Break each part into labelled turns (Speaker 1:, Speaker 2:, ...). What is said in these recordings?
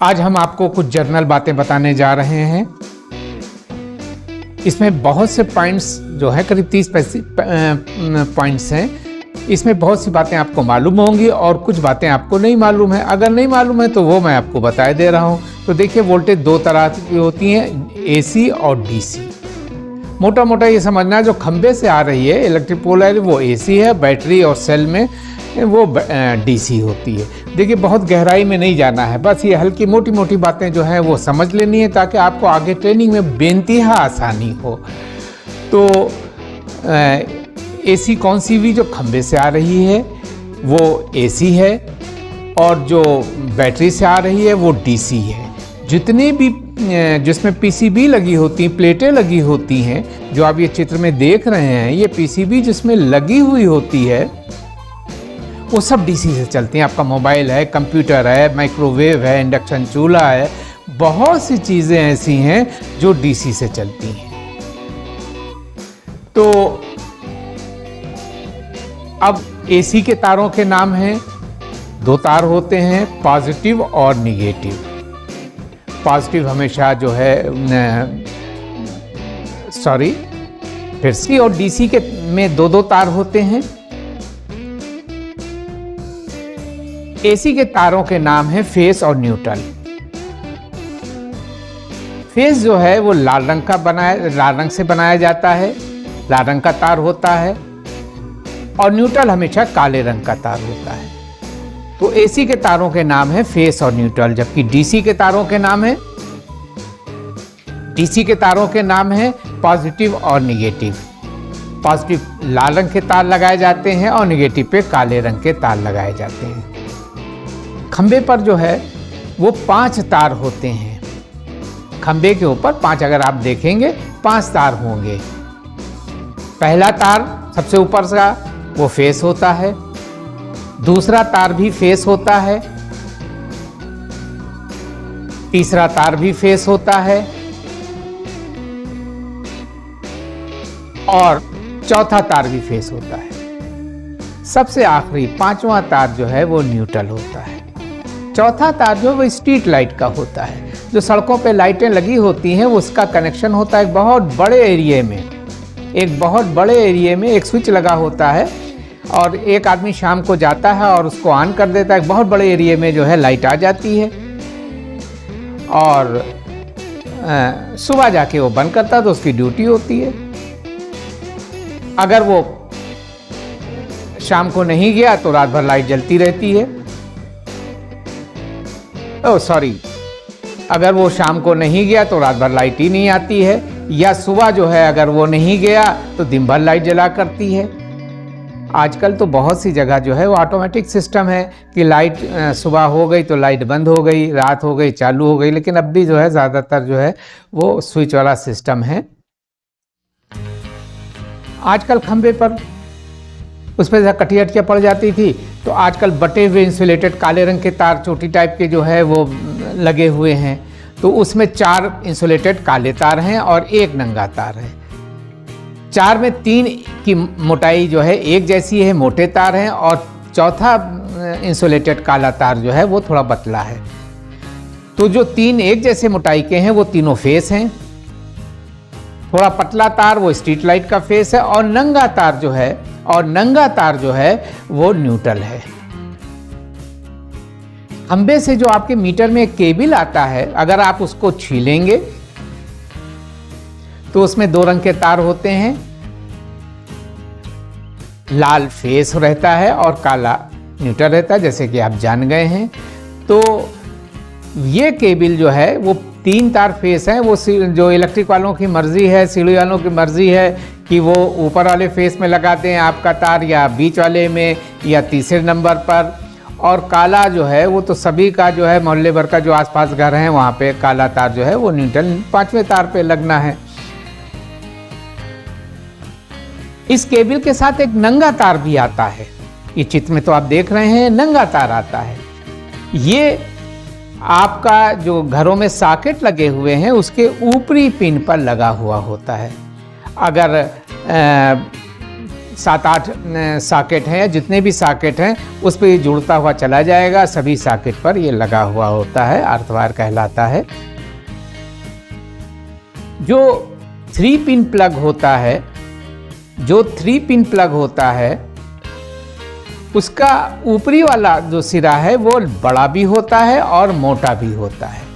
Speaker 1: आज हम आपको कुछ जनरल बातें बताने जा रहे हैं। इसमें बहुत से पॉइंट्स जो है, करीब 30 पॉइंट्स हैं। इसमें बहुत सी बातें आपको मालूम होंगी और कुछ बातें आपको नहीं मालूम है। अगर नहीं मालूम है तो वो मैं आपको बता दे रहा हूँ। तो देखिए, वोल्टेज दो तरह की होती हैं, एसी और डीसी। मोटा मोटा ये समझना, जो खंबे से आ रही है इलेक्ट्रिक पोलर वो एसी है, बैटरी और सेल में वो डीसी होती है। देखिए, बहुत गहराई में नहीं जाना है, बस ये हल्की मोटी मोटी बातें जो है वो समझ लेनी है ताकि आपको आगे ट्रेनिंग में बेइंतहा आसानी हो। तो एसी कौन सी भी जो खंबे से आ रही है वो एसी है, और जो बैटरी से आ रही है वो डीसी है। जितने भी जिसमें पीसीबी लगी होती हैं, प्लेटें लगी होती हैं, जो आप ये चित्र में देख रहे हैं, ये पीसीबी जिसमें लगी हुई होती है वो सब डीसी से चलती हैं। आपका मोबाइल है, कंप्यूटर है, माइक्रोवेव है, इंडक्शन चूल्हा है, बहुत सी चीज़ें ऐसी हैं जो डीसी से चलती हैं। तो अब एसी के तारों के नाम हैं, दो तार होते हैं, पॉजिटिव और निगेटिव। पॉजिटिव हमेशा जो है फिर सी और डीसी के में दो दो तार होते हैं। एसी के तारों के नाम है फेस और न्यूट्रल। फेस जो है वो लाल रंग से बनाया जाता है, लाल रंग का तार होता है, और न्यूट्रल हमेशा काले रंग का तार होता है। तो एसी के तारों के नाम है फेस और न्यूट्रल, जबकि डीसी के तारों के नाम है पॉजिटिव और निगेटिव। पॉजिटिव लाल रंग के तार लगाए जाते हैं और निगेटिव पे काले रंग के तार लगाए जाते हैं। खंबे पर जो है वो 5 तार होते हैं। खंबे के ऊपर 5, अगर आप देखेंगे 5 तार होंगे। पहला तार सबसे ऊपर का वो फेस होता है, दूसरा तार भी फेस होता है, तीसरा तार भी फेस होता है, और चौथा तार भी फेस होता है। सबसे आखिरी 5वां तार जो है वो न्यूट्रल होता है। चौथा तार जो वो स्ट्रीट लाइट का होता है। जो सड़कों पे लाइटें लगी होती हैं उसका कनेक्शन होता है एक बहुत बड़े एरिया में एक स्विच लगा होता है, और एक आदमी शाम को जाता है और उसको ऑन कर देता है। एक बहुत बड़े एरिया में जो है लाइट आ जाती है, और सुबह जाके वो बंद करता है, तो उसकी ड्यूटी होती है। अगर वो शाम को नहीं गया तो रात भर लाइट जलती रहती है। अगर वो शाम को नहीं गया तो रात भर लाइट ही नहीं आती है, या सुबह जो है अगर वो नहीं गया तो दिन भर लाइट जला करती है। आजकल तो बहुत सी जगह जो है वो ऑटोमेटिक सिस्टम है कि लाइट सुबह हो गई तो लाइट बंद हो गई, रात हो गई चालू हो गई, लेकिन अब भी जो है ज़्यादातर जो है वो स्विच वाला सिस्टम है। आजकल खंबे पर उस पर कटिया पड़ जाती थी, तो आजकल बटे हुए इंसुलेटेड काले रंग के तार चोटी टाइप के जो है वो लगे हुए हैं। तो उसमें 4 इंसुलेटेड काले तार हैं और 1 नंगा तार है। 4 में 3 की मोटाई जो है एक जैसी है, मोटे तार हैं, और चौथा इंसुलेटेड काला तार जो है वो थोड़ा पतला है। तो जो 3 एक जैसे मोटाई के हैं वो तीनों फेस हैं। थोड़ा पतला तार वो स्ट्रीट लाइट का फेस है, और नंगा तार जो है वो न्यूट्रल है। खंबे से जो आपके मीटर में एक केबल आता है, अगर आप उसको छीलेंगे तो उसमें 2 रंग के तार होते हैं। लाल फेस रहता है और काला न्यूट्रल रहता है, जैसे कि आप जान गए हैं। तो ये केबल जो है वो 3 तार फेस हैं। वो जो इलेक्ट्रिक वालों की मर्जी है, सीढ़ी वालों की मर्जी है कि वो ऊपर वाले फेस में लगाते हैं आपका तार, या बीच वाले में, या तीसरे नंबर पर। और काला जो है वो तो सभी का जो है, मोहल्ले भर का जो आसपास घर हैं वहाँ पे काला तार जो है वो न्यूट्रल 5वें तार पे लगना है। इस केबल के साथ एक नंगा तार भी आता है। ये चित्र में तो आप देख रहे हैं, नंगा तार आता है। ये आपका जो घरों में सॉकेट लगे हुए हैं उसके ऊपरी पिन पर लगा हुआ होता है। अगर 7-8 सॉकेट हैं, जितने भी सॉकेट हैं उस पर ये जुड़ता हुआ चला जाएगा। सभी सॉकेट पर ये लगा हुआ होता है, अर्थ वायर कहलाता है। जो 3 पिन प्लग होता है, जो 3 पिन प्लग होता है, उसका ऊपरी वाला जो सिरा है वो बड़ा भी होता है और मोटा भी होता है।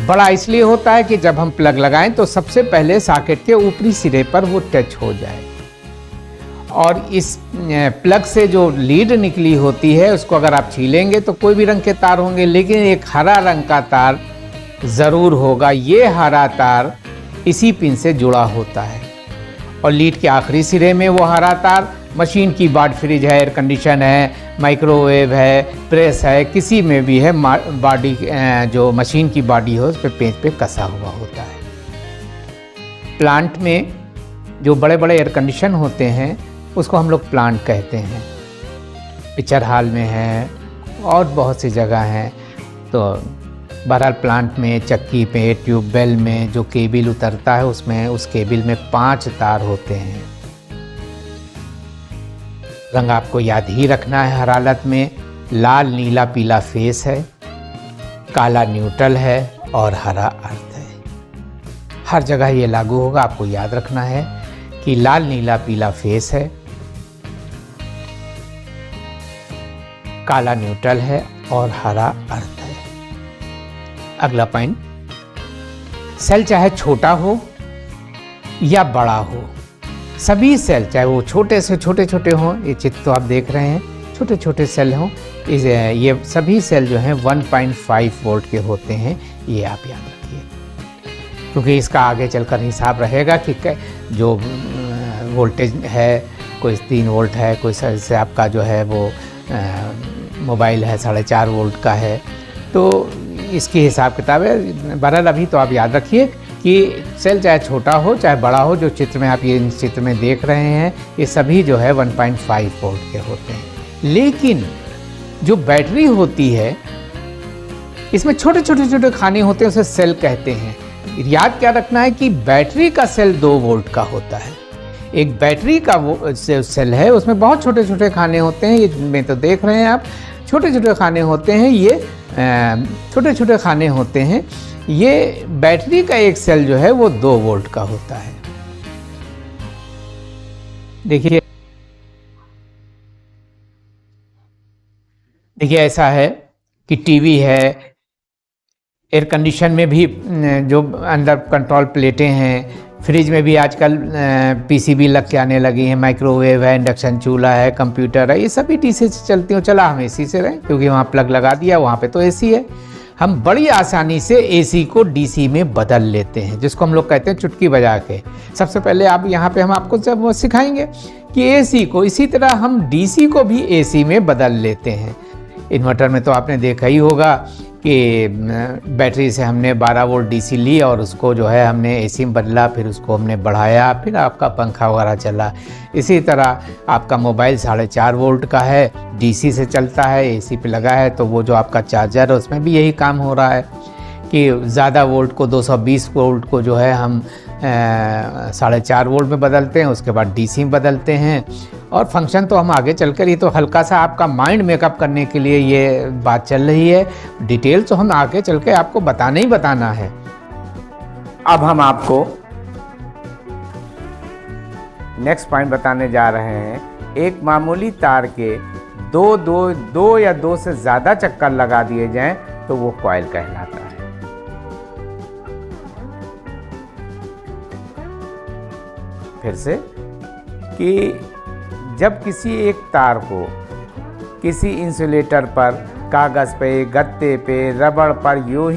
Speaker 1: बड़ा इसलिए होता है कि जब हम प्लग लगाएं तो सबसे पहले सॉकेट के ऊपरी सिरे पर वो टच हो जाए। और इस प्लग से जो लीड निकली होती है उसको अगर आप छीलेंगे तो कोई भी रंग के तार होंगे, लेकिन एक हरा रंग का तार ज़रूर होगा। ये हरा तार इसी पिन से जुड़ा होता है। और लीड के आखिरी सिरे में वो हरा तार मशीन की बॉडी, फ्रिज है, एयर कंडीशन है, माइक्रोवेव है, प्रेस है, किसी में भी है, बॉडी जो मशीन की बॉडी हो उस पर पेंच पे कसा हुआ होता है। प्लांट में जो बड़े बड़े एयर कंडीशन होते हैं उसको हम लोग प्लांट कहते हैं। पिक्चर हॉल में है और बहुत सी जगह हैं। तो बहरहाल प्लांट में, चक्की पे, ट्यूबवेल में जो केबल उतरता है उसमें, उस केबल में 5 तार होते हैं। रंग आपको याद ही रखना है। हर हालत में लाल, नीला, पीला फेस है, काला न्यूट्रल है और हरा अर्थ है। हर जगह ये लागू होगा। आपको याद रखना है कि लाल, नीला, पीला फेस है, काला न्यूट्रल है और हरा अर्थ है। अगला पॉइंट, सेल चाहे छोटा हो या बड़ा हो, सभी सेल चाहे वो छोटे से छोटे हों, ये चित्र तो आप देख रहे हैं, छोटे छोटे सेल हों, ये सभी सेल जो हैं 1.5 वोल्ट के होते हैं। ये आप याद रखिए, क्योंकि इसका आगे चलकर हिसाब रहेगा कि जो वोल्टेज है, कोई 3 वोल्ट है, कोई से आपका जो है वो मोबाइल है 4.5 वोल्ट का है, तो इसकी हिसाब किताब है। बहरहाल अभी तो आप याद रखिए कि सेल चाहे छोटा हो चाहे बड़ा हो, जो चित्र में आप ये इस चित्र में देख रहे हैं, ये सभी जो है 1.5 वोल्ट के होते हैं। लेकिन जो बैटरी होती है इसमें छोटे छोटे खाने होते हैं, उसे सेल कहते हैं। याद क्या रखना है कि बैटरी का सेल 2 वोल्ट का होता है। एक बैटरी का वो सेल है, उसमें बहुत छोटे छोटे खाने होते हैं। ये में तो देख रहे हैं आप, छोटे छोटे खाने होते हैं। ये छोटे छोटे खाने होते हैं। ये बैटरी का एक सेल जो है वो 2 वोल्ट का होता है। देखिए ऐसा है कि टीवी है, एयर कंडीशन में भी जो अंदर कंट्रोल प्लेटें हैं, फ्रिज में भी आजकल पीसीबी लग के आने लगी हैं, माइक्रोवेव है, इंडक्शन चूल्हा है, कंप्यूटर है, ये सभी डीसी से चलती हो। चला हम एसी से रहें, क्योंकि वहाँ प्लग लगा दिया, वहाँ पे तो एसी है। हम बड़ी आसानी से एसी को डीसी में बदल लेते हैं, जिसको हम लोग कहते हैं चुटकी बजा के। सबसे पहले आप यहाँ पे हम आपको जब सिखाएंगे कि एसी को इसी तरह हम डीसी को भी एसी में बदल लेते हैं। इन्वर्टर में तो आपने देखा ही होगा कि बैटरी से हमने 12 वोल्ट डीसी ली और उसको जो है हमने एसी में बदला, फिर उसको हमने बढ़ाया, फिर आपका पंखा वगैरह चला। इसी तरह आपका मोबाइल 4.5 वोल्ट का है, डीसी से चलता है, एसी पे लगा है, तो वो जो आपका चार्जर है उसमें भी यही काम हो रहा है कि ज़्यादा वोल्ट को, 220 वोल्ट को जो है हम 4.5 वोल्ट में बदलते हैं, उसके बाद डीसी में बदलते हैं। और फंक्शन तो हम आगे चलकर, ये तो हल्का सा आपका माइंड मेकअप करने के लिए ये बात चल रही है। डिटेल तो हम आगे चल के आपको बताना ही बताना है। अब हम आपको नेक्स्ट पॉइंट बताने जा रहे हैं। एक मामूली तार के दो या दो से ज़्यादा चक्कर लगा दिए जाएं तो वो कॉइल कहलाता है। फिर से कि जब किसी एक तार को किसी इंसुलेटर पर, कागज़ पे, गत्ते पे, रबड़ पर यूं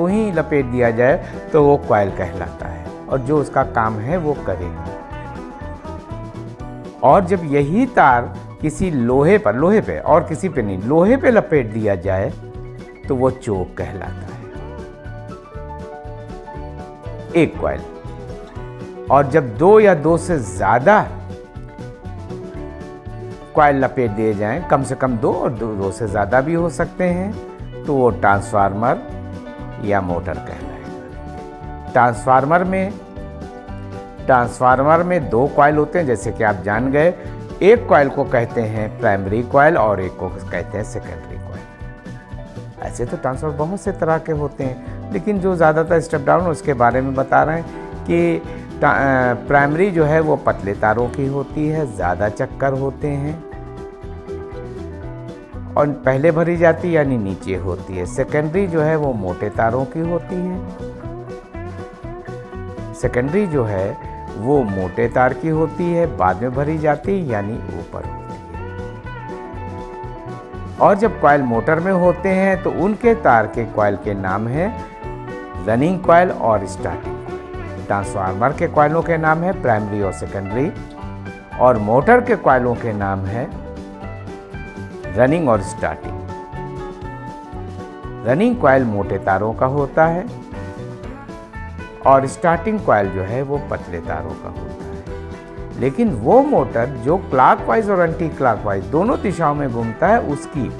Speaker 1: ही लपेट दिया जाए तो वो कॉइल कहलाता है, और जो उसका काम है वो करेगा। और जब यही तार किसी लोहे पे और किसी पे नहीं, लोहे पे लपेट दिया जाए तो वो चोक कहलाता है, एक कॉइल। और जब 2 या 2 से ज़्यादा कॉइल लपेट दिए जाएं, कम से कम 2 और 2 से ज़्यादा भी हो सकते हैं, तो वो ट्रांसफार्मर या मोटर कहलाएगा। ट्रांसफार्मर में
Speaker 2: ट्रांसफार्मर में 2 कॉइल होते हैं, जैसे कि आप जान गए। एक कॉइल को कहते हैं प्राइमरी कॉइल और एक को कहते हैं सेकेंडरी कॉइल। ऐसे तो ट्रांसफार्मर बहुत से तरह के होते हैं, लेकिन जो ज़्यादातर स्टेप डाउन उसके बारे में बता रहे हैं कि प्राइमरी जो है वो पतले तारों की होती है, ज़्यादा चक्कर होते हैं और पहले भरी जाती है यानी नीचे होती है। सेकेंडरी जो है वो मोटे तारों की होती है। सेकेंडरी जो है वो मोटे तार की होती है, बाद में भरी जाती है यानी ऊपर होती है। और जब कॉइल मोटर में होते हैं तो उनके तार के कॉइल के नाम है रनिंग कॉइल और स्टार्टिंग कॉइल। ट्रांसफार्मर के कॉइलों के नाम है प्राइमरी और सेकेंडरी, और मोटर के कॉइलों के नाम है रनिंग और स्टार्टिंग। रनिंग कॉइल मोटे तारों का होता है और स्टार्टिंग कॉइल जो है वो पतले तारों का होता है। लेकिन वो मोटर जो क्लॉकवाइज और एंटी क्लॉकवाइज दोनों दिशाओं में घूमता है, उसकी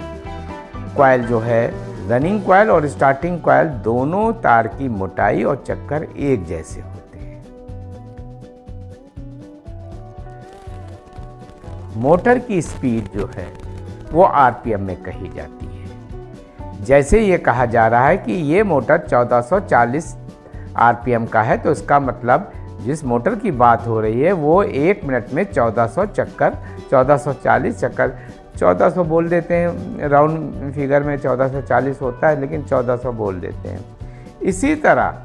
Speaker 2: कॉइल जो है रनिंग कॉइल और स्टार्टिंग कॉइल दोनों तार की मोटाई और चक्कर एक जैसे होते हैं। मोटर की स्पीड जो है वो आरपीएम में कही जाती है। जैसे ये कहा जा रहा है कि ये मोटर 1440 आरपीएम का है, तो इसका मतलब जिस मोटर की बात हो रही है वो 1 मिनट में 1400 चक्कर, 1440 चक्कर, 1400 बोल देते हैं, राउंड फिगर में 1440 होता है लेकिन 1400 बोल देते हैं। इसी तरह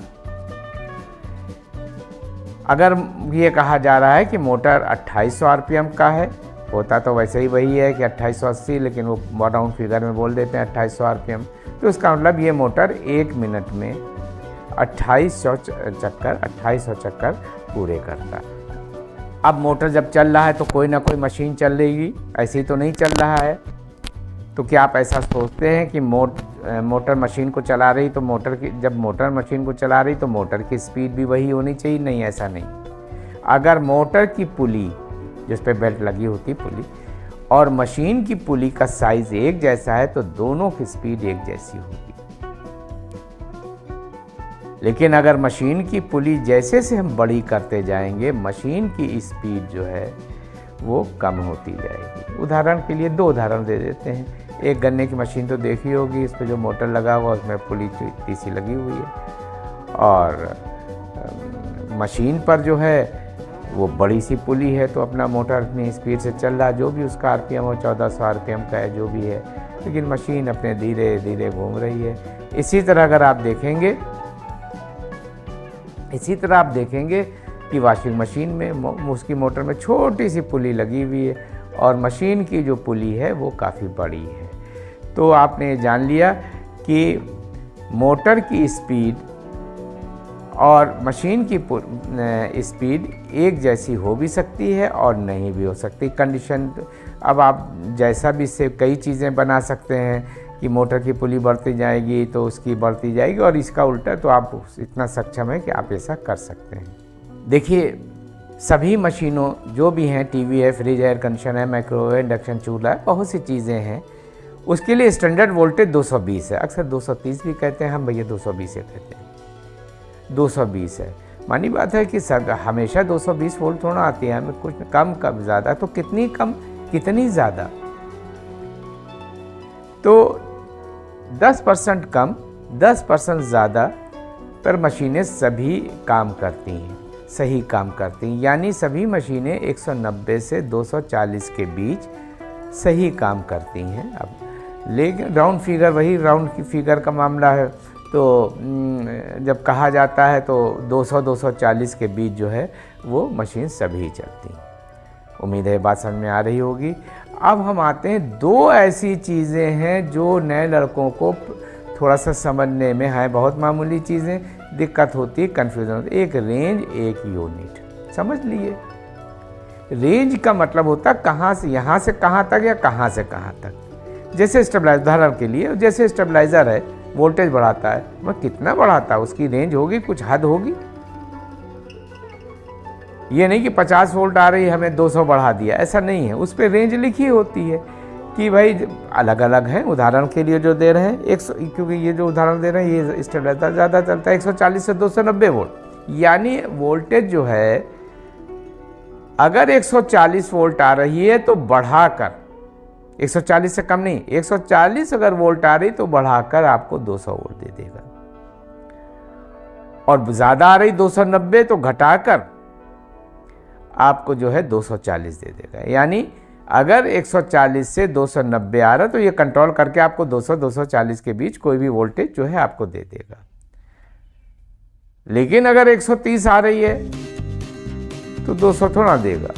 Speaker 2: अगर ये कहा जा रहा है कि मोटर 2800 आरपीएम का है, होता तो वैसे ही वही है कि 2880, लेकिन वो राउंड फिगर में बोल देते हैं 2800 आरपीएम, तो इसका मतलब ये मोटर 1 मिनट में 2800 चक्कर पूरे करता है। अब मोटर जब चल रहा है तो कोई ना कोई मशीन चल रही, ऐसे ही तो नहीं चल रहा है। तो क्या आप ऐसा सोचते हैं कि मोटर मशीन को चला रही, तो जब मोटर मशीन को चला रही तो मोटर की स्पीड भी वही होनी चाहिए? नहीं, ऐसा नहीं। अगर मोटर की पुली जिस पे बेल्ट लगी होती पुली और मशीन की पुली का साइज एक जैसा है तो दोनों की स्पीड एक जैसी होगी। लेकिन अगर मशीन की पुली जैसे से हम बड़ी करते जाएंगे, मशीन की स्पीड जो है वो कम होती जाएगी। उदाहरण के लिए 2 उदाहरण दे देते हैं। एक गन्ने की मशीन तो देखी होगी, इस पर जो मोटर लगा हुआ उसमें पुली इतनी सी लगी हुई है, और मशीन पर जो है वो बड़ी सी पुली है, तो अपना मोटर अपनी स्पीड से चल रहा, जो भी उसका आरपीएम हो 1400 आरपीएम का है जो भी है, लेकिन मशीन अपने धीरे धीरे घूम रही है। इसी तरह आप देखेंगे कि वॉशिंग मशीन में उसकी मोटर में छोटी सी पुली लगी हुई है और मशीन की जो पुली है वो काफ़ी बड़ी है। तो आपने जान लिया कि मोटर की स्पीड और मशीन की स्पीड एक जैसी हो भी सकती है और नहीं भी हो सकती। कंडीशन अब आप जैसा भी इससे कई चीज़ें बना सकते हैं कि मोटर की पुली बढ़ती जाएगी तो उसकी बढ़ती जाएगी, और इसका उल्टा तो आप इतना सक्षम है कि आप ऐसा कर सकते हैं। देखिए, सभी मशीनों जो भी हैं, टीवी है, फ्रिज है, एयर कंडीशन है, माइक्रोवेव, इंडक्शन चूल्हा है, बहुत सी चीज़ें हैं, उसके लिए स्टैंडर्ड वोल्टेज 220 है। अक्सर 230 भी कहते हैं, हम भैया 220 ही कहते हैं। 220 है, मानी बात है कि सब हमेशा 220 वोल्ट थोड़ा आती है, हमें कुछ कम ज़्यादा, तो कितनी कम कितनी ज़्यादा, तो 10% कम 10% ज़्यादा पर मशीनें सभी काम करती हैं, सही काम करती हैं। यानी सभी मशीनें 190 से 240 के बीच सही काम करती हैं। अब लेकिन राउंड फिगर, वही राउंड फिगर का मामला है, तो जब कहा जाता है तो 200-240 के बीच जो है वो मशीन सभी चलती हैं। उम्मीद है बात समझ में आ रही होगी। अब हम आते हैं 2 ऐसी चीज़ें हैं जो नए लड़कों को थोड़ा सा समझने में है, बहुत मामूली चीज़ें, दिक्कत होती है, कन्फ्यूज़न होती है। एक रेंज, एक यूनिट। समझ लिए, रेंज का मतलब होता है कहाँ से यहाँ से कहाँ तक या कहाँ से कहाँ तक। जैसे स्टेबलाइजर, उदाहरण के लिए जैसे स्टेबलाइज़र है, वोल्टेज बढ़ाता है, वह कितना बढ़ाता है, उसकी रेंज होगी, कुछ हद होगी। ये नहीं कि 50 वोल्ट आ रही है हमें 200 बढ़ा दिया, ऐसा नहीं है। उस पर रेंज लिखी होती है कि भाई अलग अलग है। उदाहरण के लिए जो दे रहे हैं 100, क्योंकि ये जो उदाहरण दे रहे हैं ये स्टेबलाइजर ज़्यादा चलता है 140 से 290 वोल्ट, यानी वोल्टेज जो है अगर 140 वोल्ट आ रही है तो बढ़ाकर, 140 से कम नहीं, 140 अगर वोल्ट आ रही तो बढ़ाकर आपको 200 वोल्ट दे देगा, और ज़्यादा आ रही 290 तो घटाकर आपको जो है 240 दे देगा। यानी अगर 140 से 290 आ रहा तो ये कंट्रोल करके आपको 200-240 के बीच कोई भी वोल्टेज जो है आपको दे देगा। लेकिन अगर 130 आ रही है तो 200 थोड़ा देगा,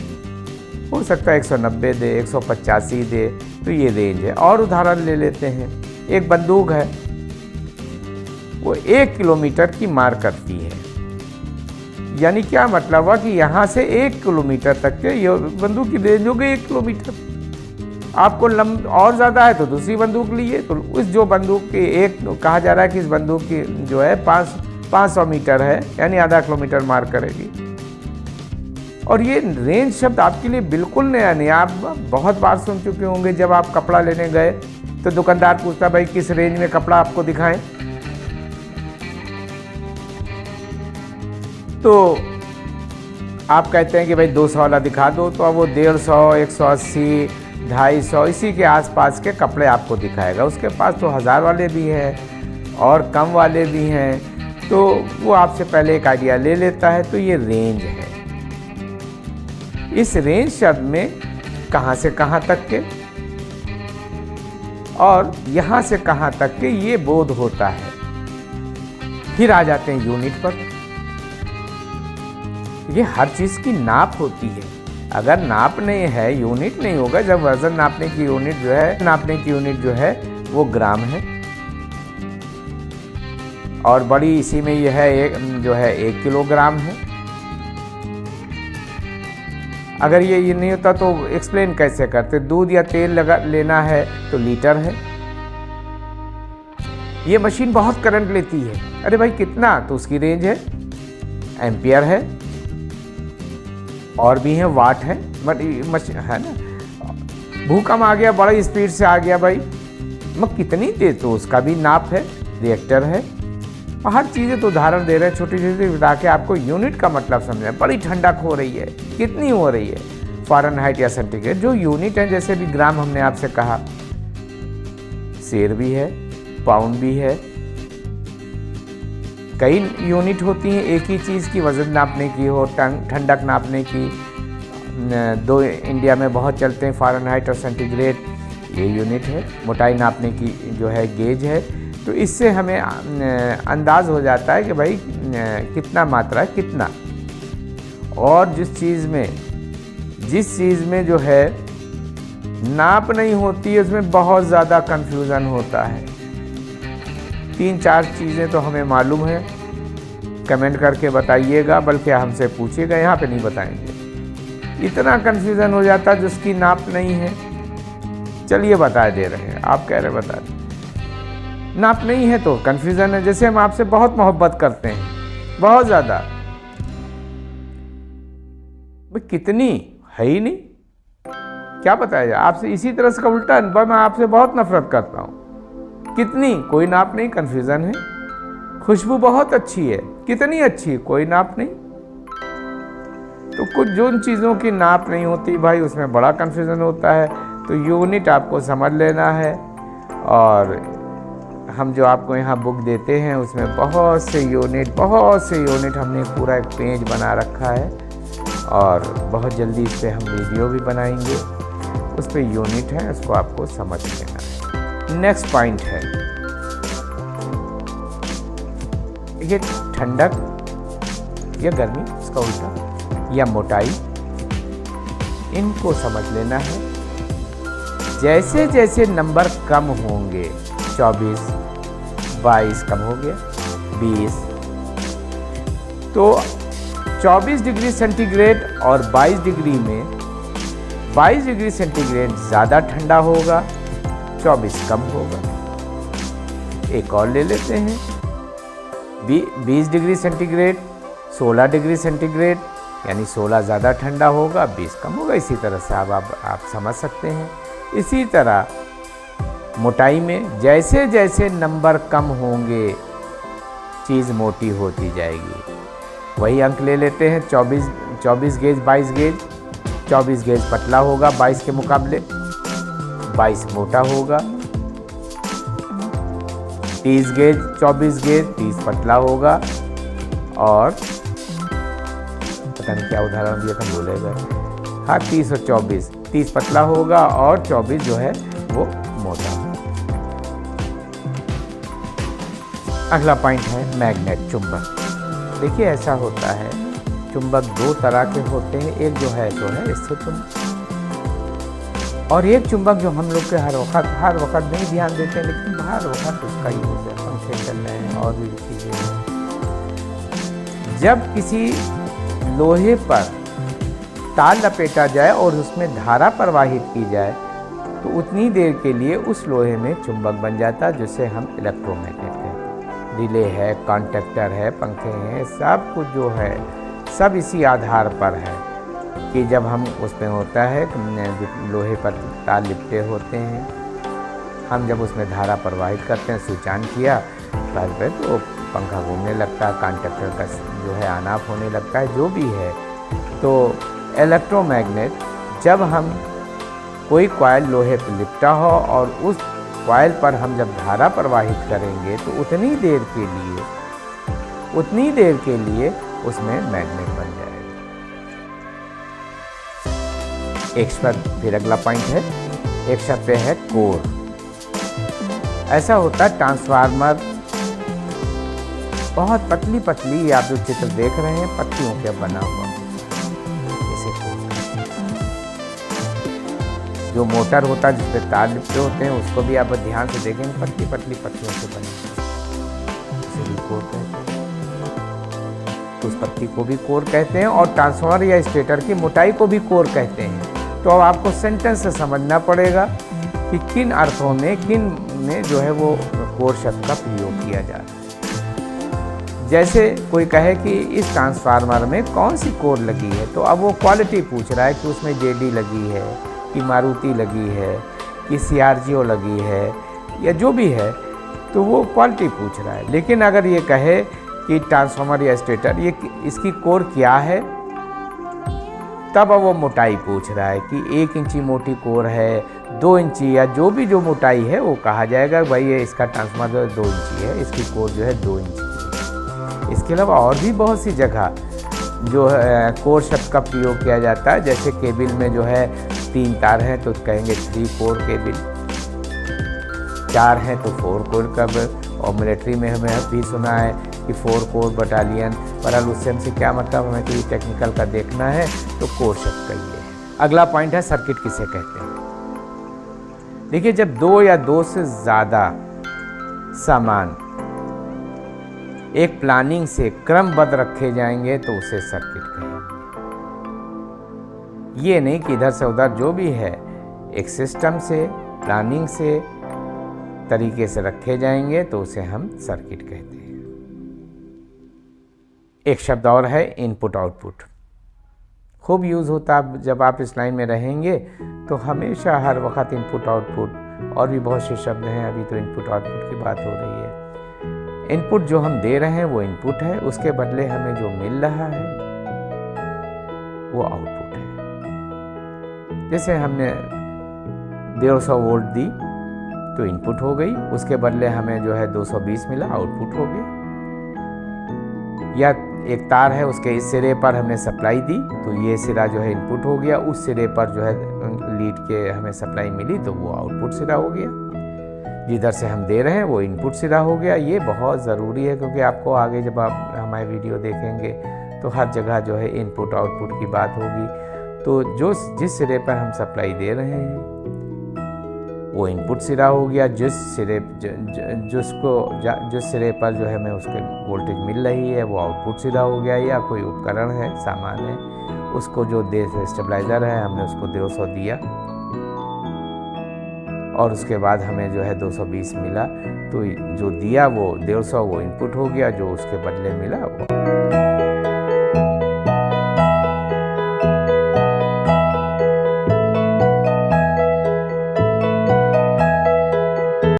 Speaker 2: हो सकता है 190 दे, 185 दे, तो ये रेंज है। और उदाहरण ले लेते हैं, एक बंदूक है, वो 1 किलोमीटर की मार करती है। यानी क्या मतलब हुआ कि यहाँ से 1 किलोमीटर तक के ये बंदूक की रेंज हो गई 1 किलोमीटर। आपको और ज़्यादा है तो दूसरी बंदूक लीजिए, तो उस जो बंदूक की एक कहा जा रहा है कि इस बंदूक की जो है 500 मीटर है, यानी आधा किलोमीटर मार करेगी। और ये रेंज शब्द आपके लिए बिल्कुल नया नहीं, आप बहुत बार सुन चुके होंगे। जब आप कपड़ा लेने गए तो दुकानदार पूछता भाई किस रेंज में कपड़ा आपको दिखाएं, तो आप कहते हैं कि भाई 200 वाला दिखा दो, तो अब वो 150, 180, 250 इसी के आसपास के कपड़े आपको दिखाएगा। उसके पास तो 1000 वाले भी हैं और कम वाले भी हैं, तो वो आपसे पहले एक आइडिया ले लेता है। तो ये रेंज है। इस रेंज शब्द में कहाँ से कहाँ तक के और यहाँ से कहाँ तक के ये बोध होता है। फिर आ जाते हैं यूनिट पर। ये हर चीज़ की नाप होती है। अगर नाप नहीं है, यूनिट नहीं होगा। जब वजन नापने की यूनिट जो है वो ग्राम है, और बड़ी इसी में यह है जो है 1 किलोग्राम है। अगर ये नहीं होता तो एक्सप्लेन कैसे करते। दूध या तेल लेना है तो लीटर है। ये मशीन बहुत करंट लेती है। अरे भाई कितना, तो उसकी रेंज है एम्पियर है, और भी है वाट है, मशीन है ना। भूकंप आ गया, बड़ी स्पीड से आ गया भाई, मैं कितनी दे, तो उसका भी नाप है, रिएक्टर है। और हर चीज़ें तो उदाहरण दे रहे हैं छोटी छोटी, बता के आपको यूनिट का मतलब समझना। बड़ी ठंडक हो रही है, कितनी हो रही है, फ़ारेनहाइट या सेंटीग्रेड। जो यूनिट है, जैसे भी ग्राम हमने आपसे कहा, सेर भी है, पाउंड भी है, कई यूनिट होती हैं एक ही चीज़ की, वज़न नापने की हो, ठंडक नापने की। दो इंडिया में बहुत चलते हैं, फ़ारेनहाइट और सेंटीग्रेड, ये यूनिट है। मोटाई नापने की जो है गेज है। तो इससे हमें अंदाज़ हो जाता है कि भाई कितना मात्रा है, कितना। और जिस चीज़ में जो है नाप नहीं होती है, उसमें बहुत ज़्यादा कन्फ्यूज़न होता है। 3-4 चीज़ें तो हमें मालूम है, कमेंट करके बताइएगा, बल्कि हमसे पूछिएगा, यहाँ पे नहीं बताएंगे। इतना कन्फ्यूज़न हो जाता है जिसकी नाप नहीं है। चलिए बता दे रहे हैं, आप कह रहे बता दें, नाप नहीं है तो कन्फ्यूज़न है। जैसे हम आपसे बहुत मोहब्बत करते हैं, बहुत ज़्यादा, भाई कितनी है ही नहीं, क्या बताया जाए। आपसे इसी तरह से उल्टा, मैं आपसे बहुत नफरत करता हूँ, कितनी, कोई नाप नहीं, कन्फ्यूज़न है। खुशबू बहुत अच्छी है, कितनी अच्छी, कोई नाप नहीं। तो कुछ जो चीज़ों की नाप नहीं होती भाई, उसमें बड़ा कन्फ्यूज़न होता है। तो यूनिट आपको समझ लेना है। और हम जो आपको यहाँ बुक देते हैं उसमें बहुत से यूनिट हमने पूरा एक पेज बना रखा है, और बहुत जल्दी इस पर हम वीडियो भी बनाएंगे। उस पर यूनिट है, उसको आपको समझ लेना है। नेक्स्ट पॉइंट है ये ठंडक या गर्मी, उसका उल्टा, या मोटाई, इनको समझ लेना है। जैसे जैसे नंबर कम होंगे, 24, 22 कम हो गया, 20, तो 24 डिग्री सेंटीग्रेड और 22 डिग्री में 22 डिग्री सेंटीग्रेड ज़्यादा ठंडा होगा, 24 कम होगा। एक और ले लेते हैं, 20 डिग्री सेंटीग्रेड, 16 डिग्री सेंटीग्रेड, यानी 16 ज़्यादा ठंडा होगा, 20 कम होगा। इसी तरह से आप समझ सकते हैं। इसी तरह मोटाई में जैसे जैसे नंबर कम होंगे, चीज़ मोटी होती जाएगी। वही अंक ले लेते हैं, 24 गेज, 22 गेज, 24 गेज पतला होगा 22 के मुकाबले, 22 मोटा होगा। 30 गेज 24 गेज 30 पतला होगा और पता नहीं क्या उदाहरण दिया था बोलेगा। हाँ 30 और 24, 30 पतला होगा और 24 जो है वो मोटा। अगला पॉइंट है मैग्नेट, चुंबक। देखिए ऐसा होता है, चुंबक दो तरह के होते हैं, एक जो है तो है स्थिर चुंबक और एक चुंबक जो हम लोग के हर वक्त नहीं ध्यान देते हैं, लेकिन हर वक्त उसका यूज है, पंखे चल रहे हैं और भी चीज़ें हैं। जब किसी लोहे पर तार लपेटा जाए और उसमें धारा प्रवाहित की जाए तो उतनी देर के लिए उस लोहे में चुंबक बन जाता है, जिसे हम इलेक्ट्रोमैग्नेट कहते हैं। रिले है, कॉन्टैक्टर है, पंखे हैं, सब कुछ जो है सब इसी आधार पर है कि जब हम उसमें होता है लोहे पर तार लिपटे होते हैं, हम जब उसमें धारा प्रवाहित करते हैं, स्विच ऑन किया बस पे तो पंखा घूमने लगता है, कॉन्टैक्टर का जो है ऑन ऑफ होने लगता है, जो भी है। तो इलेक्ट्रोमैग्नेट, जब हम कोई कॉइल लोहे पर लिपटा हो और उस कॉइल पर हम जब धारा प्रवाहित करेंगे तो उतनी देर के लिए उसमें मैग्नेट बन जाएगा। एक शब्द, फिर अगला पॉइंट है, एक शब्द है कोर। ऐसा होता है ट्रांसफार्मर बहुत पतली आप जो चित्र देख रहे हैं पत्तियों के बना हुआ, इसे कोर। जो मोटर होता है जिसपे तार लिपटे होते हैं उसको भी आप ध्यान से देखेंगे पतली पत्तियों से बने, इसे भी कोर कहते हैं। तो उस पत्ती को भी कोर कहते हैं और ट्रांसफार्मर या स्टेटर की मोटाई को भी कोर कहते हैं। तो अब आपको सेंटेंस से समझना पड़ेगा कि किन अर्थों में, किन में जो है वो कोर शब्द का प्रयोग किया जा रहा है। जैसे कोई कहे कि इस ट्रांसफार्मर में कौन सी कोर लगी है, तो अब वो क्वालिटी पूछ रहा है कि उसमें जेडी लगी है, कि मारुति लगी है, कि सीआरजीओ लगी है, या जो भी है, तो वो क्वालिटी पूछ रहा है। लेकिन अगर ये कहे कि ट्रांसफार्मर या स्टेटर ये इसकी कोर क्या है, तब वो मोटाई पूछ रहा है कि 1 इंची मोटी कोर है, 2 इंची, या जो मोटाई है वो कहा जाएगा भाई ये इसका ट्रांसफार्मर 2 इंची है, इसकी कोर जो है 2 इंची है। इसके अलावा और भी बहुत सी जगह जो है कोर शब्द का प्रयोग किया जाता है। जैसे केबिल में जो है 3 तार हैं तो कहेंगे 3 कोर केबिल, 4 हैं तो 4 कोर केबिल, और मिलिट्री में हमें भी सुना है कि 4 कोर बटालियन। बहरहाल उससे हमसे क्या मतलब, हमें तो ये टेक्निकल का देखना है, तो कोर शब्द का ये है। अगला पॉइंट है सर्किट किसे कहते हैं। देखिए जब 2 या 2 से ज़्यादा सामान एक प्लानिंग से क्रमबद्ध रखे जाएंगे तो उसे सर्किट कहेंगे। ये नहीं कि इधर से उधर जो भी है एक सिस्टम से, प्लानिंग से तरीके से रखे जाएंगे तो उसे हम सर्किट कहते हैं। एक शब्द और है इनपुट आउटपुट, खूब यूज़ होता है जब आप इस लाइन में रहेंगे तो हमेशा हर वक्त इनपुट आउटपुट, और भी बहुत से शब्द हैं, अभी तो इनपुट आउटपुट की बात हो रही है। इनपुट जो हम दे रहे हैं वो इनपुट है, उसके बदले हमें जो मिल रहा है वो आउटपुट है। जैसे हमने 150 वोल्ट दी तो इनपुट हो गई, उसके बदले हमें जो है 220 मिला, आउटपुट हो गया। या एक तार है, उसके इस सिरे पर हमने सप्लाई दी तो ये सिरा जो है इनपुट हो गया, उस सिरे पर जो है लीड के हमें सप्लाई मिली तो वो आउटपुट सिरा हो गया। जिधर से हम दे रहे हैं वो इनपुट सिरा हो गया। ये बहुत ज़रूरी है क्योंकि आपको आगे जब आप हमारे वीडियो देखेंगे तो हर जगह जो है इनपुट आउटपुट की बात होगी। तो जिस सिरे पर हम सप्लाई दे रहे हैं वो इनपुट सिरा हो गया, जिस सिरे पर जो है हमें उसके वोल्टेज मिल रही है वो आउटपुट सिरा हो गया। या कोई उपकरण है, सामान है, उसको जो स्टेबलाइज़र है हमने उसको 150 दिया और उसके बाद हमें जो है 220 मिला, तो जो दिया वो 150 वो इनपुट हो गया, जो उसके बदले मिला वो